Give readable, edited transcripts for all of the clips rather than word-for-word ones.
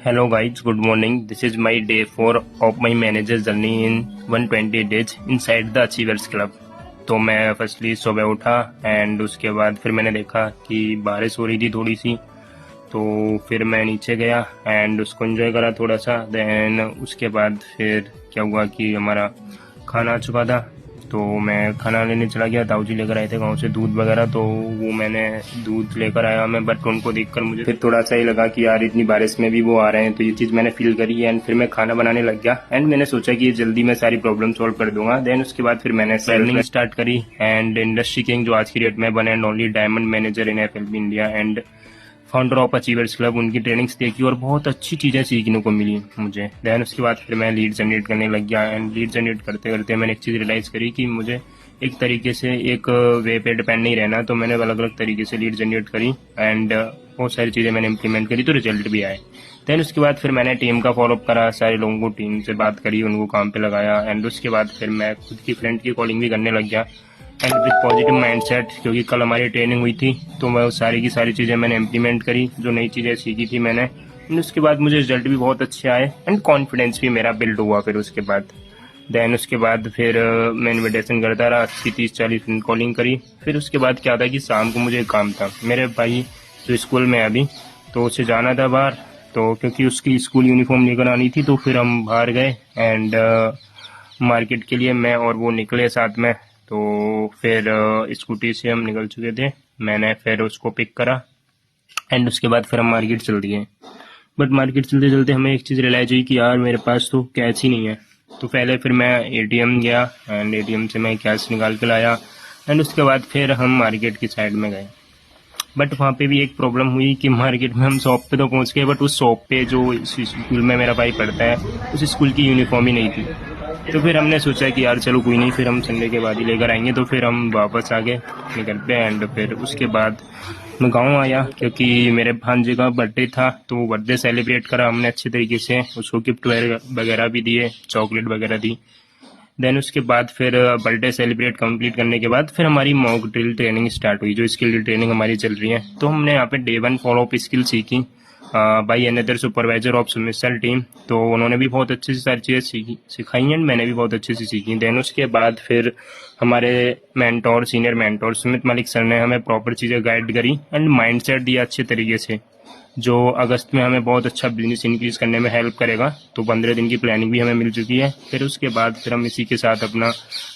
Hello guys, good morning. This is my day 4 of my manager's journey in 120 days inside the Achievers Club. तो मैं firstly सुबह उठा and उसके बाद फिर मैंने देखा कि बारिश हो रही थी थोड़ी सी, तो फिर मैं नीचे गया एंड उसको एंजॉय करा थोड़ा सा। देन उसके बाद फिर क्या हुआ कि हमारा खाना आ चुका था, तो मैं खाना लेने चला गया। ताऊजी लेकर आए थे गांव से दूध वगैरह, तो वो मैंने दूध लेकर आया मैं। बट उनको देखकर मुझे फिर थोड़ा सा ही लगा कि यार इतनी बारिश में भी वो आ रहे हैं, तो ये चीज़ मैंने फील करी एंड फिर मैं खाना बनाने लग गया। एंड मैंने सोचा कि जल्दी मैं सारी प्रॉब्लम सॉल्व कर दूंगा। देन उसके बाद फिर मैंने सेलिंग स्टार्ट करी एंड इंडस्ट्री किंग जो आज की डेट में बने and only diamond manager in FLB India and founder of achievers club, उनकी ट्रेनिंग्स देखी और बहुत अच्छी चीज़ें सीखने को मिली मुझे। देन उसके बाद फिर मैं लीड जनरेट करने लग गया एंड लीड जनरेट करते करते मैंने एक चीज़ रियलाइज़ करी कि मुझे एक तरीके से एक वे पे डिपेंड नहीं रहना। तो मैंने अलग अलग तरीके से लीड जनरेट करी एंड बहुत सारी चीज़ें मैंने इंप्लीमेंट करी, तो रिजल्ट भी आए। देन उसके बाद फिर मैंने टीम का फॉलोअप करा, सारे लोगों को टीम से बात करी, उनको काम पे लगाया एंड उसके बाद फिर मैं खुद की फ्रेंड की कॉलिंग भी करने लग गया एंड विद पॉजिटिव माइंडसेट, क्योंकि कल हमारी ट्रेनिंग हुई थी तो मैं सारी की सारी चीज़ें मैंने इम्प्लीमेंट करी, जो नई चीज़ें सीखी थी मैंने। एंड उसके बाद मुझे रिजल्ट भी बहुत अच्छे आए एंड कॉन्फिडेंस भी मेरा बिल्ड हुआ फिर उसके बाद। देन उसके बाद फिर मैं इन्विटेशन करता रहा, 80-30-40 मिनट कॉलिंग करी। फिर उसके बाद क्या था कि शाम को मुझे काम था, मेरे भाई जो स्कूल में अभी, तो उसे जाना था बाहर, तो क्योंकि उसकी स्कूल यूनिफॉर्म लेकर आनी थी, तो फिर हम बाहर गए एंड मार्केट के लिए मैं और वो निकले साथ में। तो फिर स्कूटी से हम निकल चुके थे, मैंने फिर उसको पिक करा एंड उसके बाद फिर हम मार्केट चल दिए। बट मार्केट चलते चलते हमें एक चीज़ रियलाइज हुई कि यार मेरे पास तो कैश ही नहीं है। तो पहले फिर मैं एटीएम गया एंड एटीएम से मैं कैश निकाल के लाया एंड उसके बाद फिर हम मार्केट की साइड में गए। बट वहाँ पे भी एक प्रॉब्लम हुई कि मार्केट में हम शॉप पे तो पहुँच गए, बट उस शॉप पे जो स्कूल में मेरा भाई पढ़ता है उस स्कूल की यूनिफॉर्म ही नहीं थी। तो फिर हमने सोचा कि यार चलो कोई नहीं, फिर हम संडे के बाद ही लेकर आएंगे। तो फिर हम वापस आ गए अपने घर पे एंड फिर उसके बाद मैं गांव आया, क्योंकि मेरे भांजे का बर्थडे था, तो वो बर्थडे सेलिब्रेट करा हमने अच्छे तरीके से, उसको गिफ्ट वगैरह भी दिए, चॉकलेट वगैरह दी। देन उसके बाद फिर बर्थडे सेलिब्रेट कंप्लीट करने के बाद फिर हमारी मॉक ड्रिल ट्रेनिंग स्टार्ट हुई, जो स्किल ट्रेनिंग हमारी चल रही है। तो हमने यहाँ पे डे 1 फॉलोअप स्किल सीखी बाई अनदर सुपरवाइजर ऑफ सुमिसल टीम, तो उन्होंने भी बहुत अच्छी सी सारी चीज़ें सिखाई एंड मैंने भी बहुत अच्छी सी सीखी। देन उसके बाद फिर हमारे mentor, senior mentor Sumit Malik sir ने हमें प्रॉपर चीज़ें गाइड करी एंड माइंडसेट दिया अच्छे तरीके से, जो अगस्त में हमें बहुत अच्छा बिजनेस इंक्रीज करने में हेल्प करेगा। तो 15 दिन की प्लानिंग भी हमें मिल चुकी है। फिर उसके बाद फिर हम इसी के साथ अपना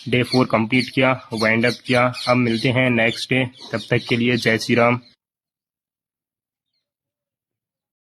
डे 4 कंप्लीट किया, वाइंड अप किया। अब मिलते हैं नेक्स्ट डे, तब तक के लिए जय श्री राम।